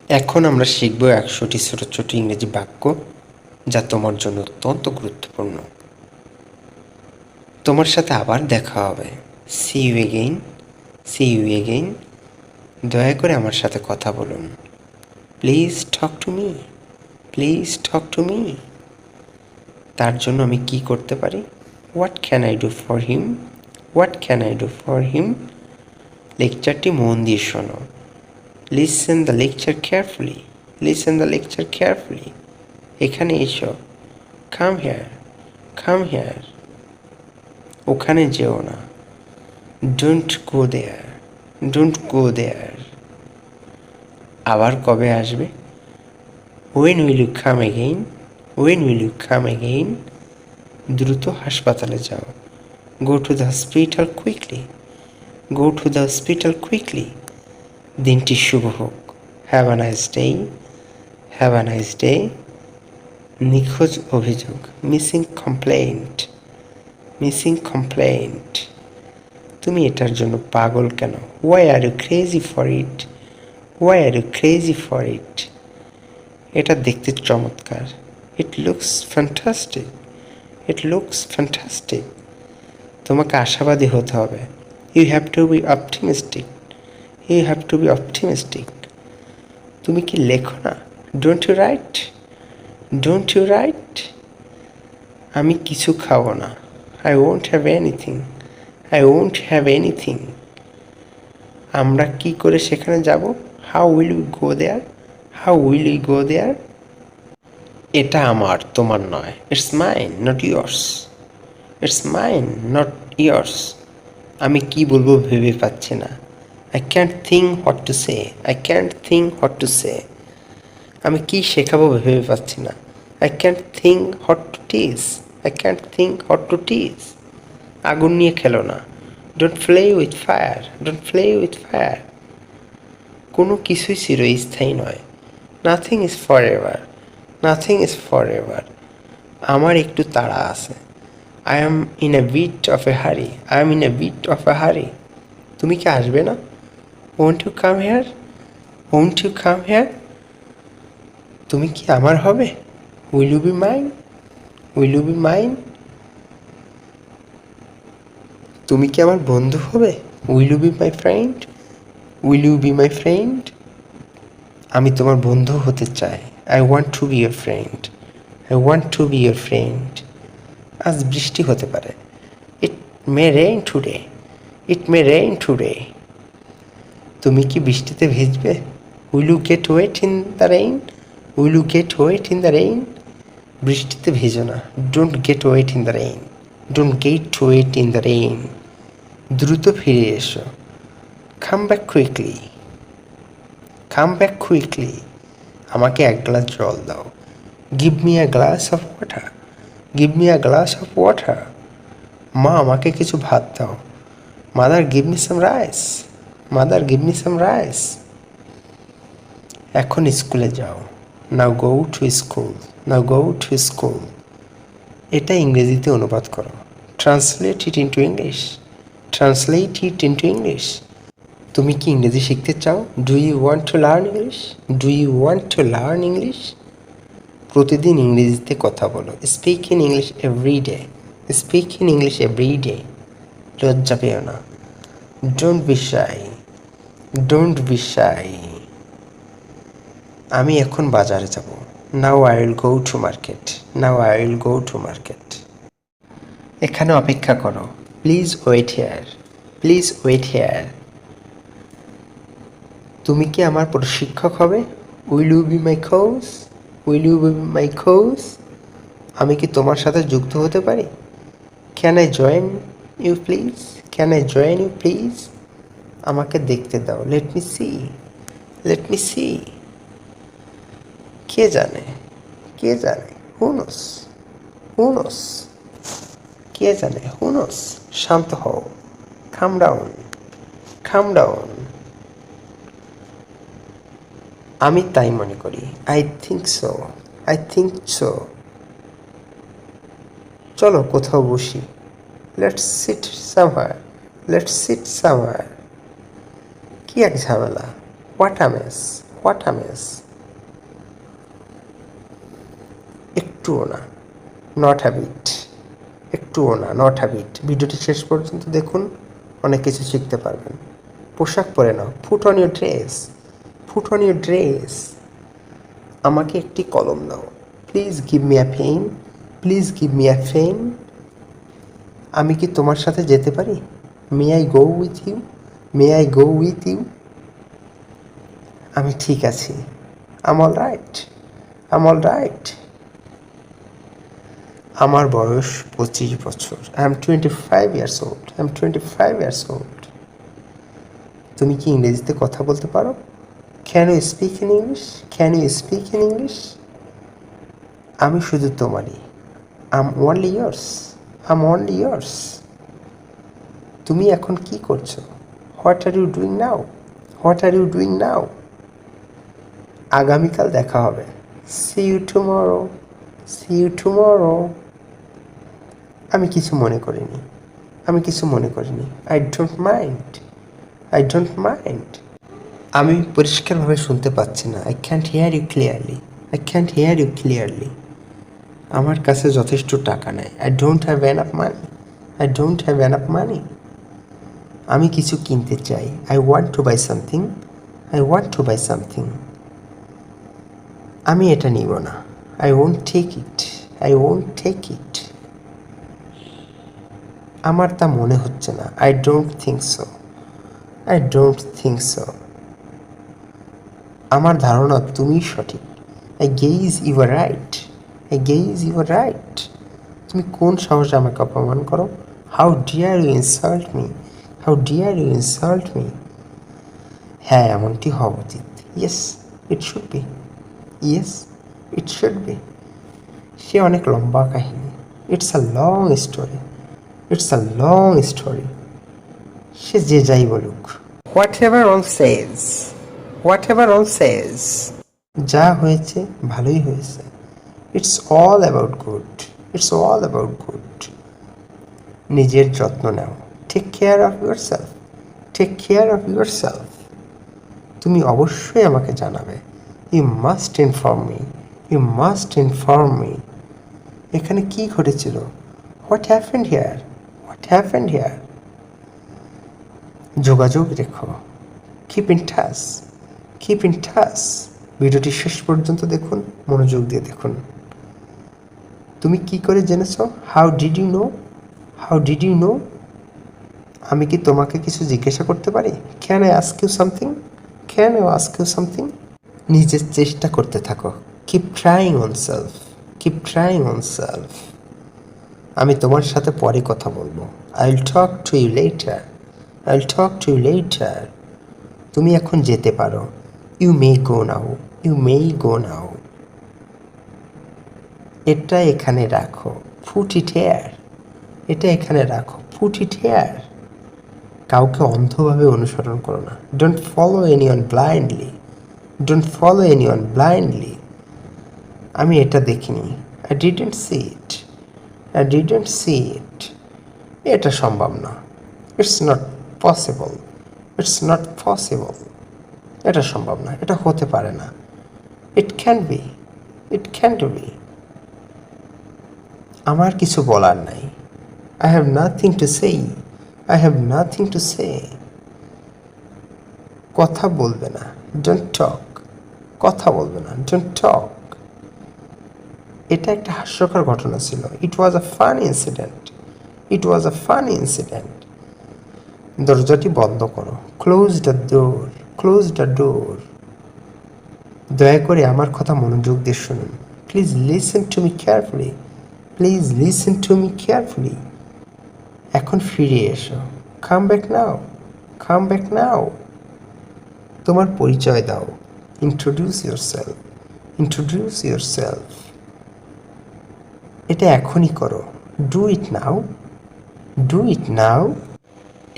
এখন আমরা শিখব 100টি ছোট ছোট ইংরেজি বাক্য যা তোমার জন্য অত্যন্ত গুরুত্বপূর্ণ। তোমার সাথে আবার দেখা হবে। See you again, see you again. দয়া করে আমার সাথে কথা বলুন। Please talk to me, please talk to me. তার জন্য আমি কি করতে পারি? What can I do for him, what can I do for him. লেকচারটি মন দিয়ে শোনো। Listen the lecture carefully, listen the lecture carefully. এখানে এসো। Come here, come here. ওখানে যেও না। Don't go there, don't go there. আবার কবে আসবে? When will you come again, when will you come again. দ্রুত হাসপাতালে যাও। Go to the hospital quickly, go to the hospital quickly. দিনটি শুভ হোক। Have a nice day, have a nice day. নিখোঁজ অভিযোগ, মিসিং কমপ্লেন্ট, মিসিং কমপ্লেন্ট। তুমি এটার জন্য পাগল কেন? Why are you crazy for it, why are you crazy for it. এটা দেখতে চমৎকার। It looks fantastic, it looks fantastic. তোমাকে আশাবাদী হতে হবে। You have to be optimistic, you have to be optimistic. তুমি কি লেখো না? Don't you write, don't you write. আমি কিছু খাবো না। I won't have anything, I won't have anything. আমরা কি করে সেখানে যাব? How will we go there, how will we go there. এটা আমার, তোমার নয়। It's mine not yours, it's mine not yours. আমি কি বলবো ভেবে পাচ্ছি না। I can't think what to say, I can't think what to say. আমি কি শেখাবো ভেবে পাচ্ছি না। I can't think what to teach, I can't think what to teach. আগুন নিয়ে খেলো না। Don't play with fire, don't play with fire. কোনো কিছুই চিরস্থায়ী নয়। Nothing is for ever, nothing is for ever. আমার একটু তাড়া আছে। I am in a bit of a hurry, I am in a bit of a hurry. তুমি কি আসবে না? Won't you come here, won't you come here. তুমি কি আমার হবে? Will you be mine, will you be mine. তুমি কি আমার বন্ধু হবে? Will you be my friend, will you be my friend. আমি তোমার বন্ধু হতে চাই। I want to be your friend, I want to be your friend. আজ বৃষ্টি হতে পারে। It may rain today, it may rain today. তুমি কি বৃষ্টিতে ভিজবে? Will you get wet in the rain, will you get wet in the rain. বৃষ্টিতে ভিজো না। Don't get wet in the rain, don't get wet in the rain. দ্রুত ফিরে এসো। Come back quickly, come back quickly. আমাকে এক glass জল দাও। Give me a glass of water, give me a glass of water. মা আমাকে কিছু ভাত দাও। Mother give me some rice, mother give me some rice. এখন স্কুলে যাও। Now go to school, now go to school. এটা ইংরেজিতে অনুবাদ করো। Translate it into English, translate it into English. তুমি কি ইংরেজি শিখতে চাও? Do you want to learn English, do you want to learn English. প্রতিদিন ইংরেজিতে কথা বলো। Speak in English every day, speak in English every day. লজ্জা পেও না। Don't be shy, don't be shy. আমি এখন বাজারে যাব। Now I will go to market, now I will go to market. এখানে অপেক্ষা করো। Please wait here, please wait here. তুমি কি আমার প্রশিক্ষক হবে? Will you be my coach, will you be my coach. আমি কি তোমার সাথে যুক্ত হতে পারি? Can I join you please, can I join you please. আমাকে দেখতে দাও। Let me see, let me see. কে জানে, কে জানে। হু নোস, হু নোস। কে জানে, হু নোস। শান্ত হও। কাম ডাউন, কাম ডাউন। আমি তাই মনে করি। I think so, I think so. চলো কোথাও বসি। Let's sit সামহার, let's sit সামহার। কি এক ঝামেলা। What a mace, what a mace. একটুও না, নট হ্যাবিট। একটুও না, নট হ্যাবিট। ভিডিওটি শেষ পর্যন্ত দেখুন, অনেক কিছু শিখতে পারবেন। পোশাক পরে নাও, put on your dress, put on your dress. আমাকে একটি কলম দাও, please give me a pen, please give me a pen. আমি কি তোমার সাথে যেতে পারি? May I go with you, may I go with you. আমি ঠিক আছি, I'm all right, I'm all right. আমার বয়স 25 বছর। I am 25 years old, I am 25 years old. তুমি কি ইংরেজিতে কথা বলতে পারো? Can you speak in English, can you speak in English. আমি শুধু তোমারই, I'm only yours, I'm only yours. তুমি এখন কি করছো? What are you doing now, what are you doing now. আগামীকাল দেখা হবে, see you tomorrow, see you tomorrow. আমি কিছু মনে করিনি, আমি কিছু মনে করিনি। I don't mind, I don't mind. আমি পরিষ্কারভাবে শুনতে পাচ্ছি না। I can't hear you clearly, I can't hear you clearly. আমার কাছে যথেষ্ট টাকা নেই। I don't have enough money, I don't have enough money. আমি কিছু কিনতে চাই। I want to buy something, I want to buy something. আমি এটা নিব না। I won't take it, I won't take it. আমার তা মনে হচ্ছে না। I don't think so, I don't think so. আমার ধারণা তুমি সঠিক। I guess you are right, I guess you are right. তুমি কোন সাহসে আমাকে অপমান করো? How dare you insult me, how dare you insult me. হ্যাঁ, এমনটি হওয়া উচিত। Yes, it should be, yes, it should be. সে অনেক লম্বা কাহিনী। It's a long story, it's a long story. সে যে যাই বলুক। Whatever all says, whatever all says. যা হয়েছে ভালোই হয়েছে। It's all about good, it's all about good. নিজের যত্ন নাও। Take care of yourself, take care of yourself. তুমি অবশ্যই আমাকে জানাবে। You must inform me, you must inform me. এখানে কি ঘটেছিল? What happened here, what happened here. যোগাযোগ রেখো। Keep in touch, keep in touch. ভিডিওটি শেষ পর্যন্ত দেখুন, মনোযোগ দিয়ে দেখুন। তুমি কি করে জেনেছ? How did you know, how did you know. আমি কি তোমাকে কিছু জিজ্ঞাসা করতে পারি? Can I ask you something, can I ask you something. নিজের চেষ্টা করতে থাকো। Keep trying on self, keep trying on self. আমি তোমার সাথে পরে কথা বলবো। I will talk to you later, I will talk to you later. তুমি এখন যেতে পারো। You may go now, you may go নাও। এটা এখানে রাখো, ফুট ইট হেয়ার। এটা এখানে রাখো, ফুট ইট হেয়ার। কাউকে অন্ধভাবে অনুসরণ করো না। Don't follow anyone blindly, don't follow anyone blindly. আমি এটা দেখিনি। I didn't see it, I didn't see it. এটা সম্ভব না। It's not possible, it's not possible. এটা সম্ভব না, এটা হতে পারে না। It can be, it can't be. আমার কিছু বলার নাই। I have nothing to say, I have nothing to say. কথা বলবে না, ডোন্ট টক। কথা বলবে না, ডোন্ট টক। এটা একটা হাস্যকর ঘটনা ছিল। It was a fun incident, it was a fun incident. দরজাটি বন্ধ করো। Close the door, close the door. দয়া করে আমার কথা মনোযোগ দিয়ে শুনুন। Please listen to me carefully, please listen to me carefully. এখন ফিরে এসো। Come back now, come back now. তোমার পরিচয় দাও। Introduce yourself, introduce yourself. এটা এখনই করো। Do it now, do it now.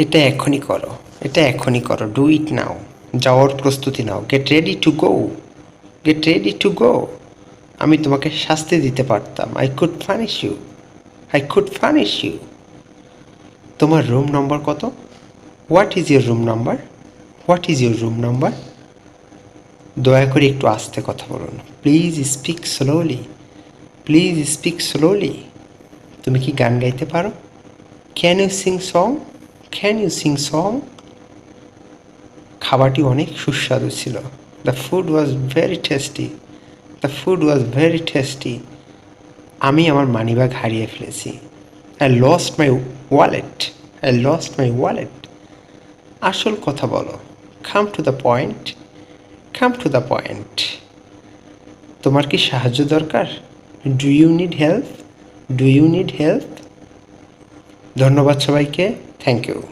এটা এখনই করো, এটা এখনই করো। Do it now. যাওয়ার প্রস্তুতি নাও। Get ready to go, get ready to go. আমি তোমাকে শাস্তি দিতে পারতাম। I could punish you, I could punish you. তোমার রুম নম্বর কত? What is your room number, what is your room number. দয়া করে একটু আস্তে কথা বলুন। Please speak slowly, please speak slowly. তুমি কি গান গাইতে পারো? Can you sing song, can you sing song. খাবারটি অনেক সুস্বাদু ছিল। The food was very tasty, the food was very tasty. আমি আমার মানিব্যাগ হারিয়ে ফেলেছি। I lost my wallet, I lost my wallet. আসল কথা বলো। Come to the point, come to the point. তোমার কি সাহায্য দরকার? Do you need help, do you need help. ধন্যবাদ সবাইকে, থ্যাংক ইউ।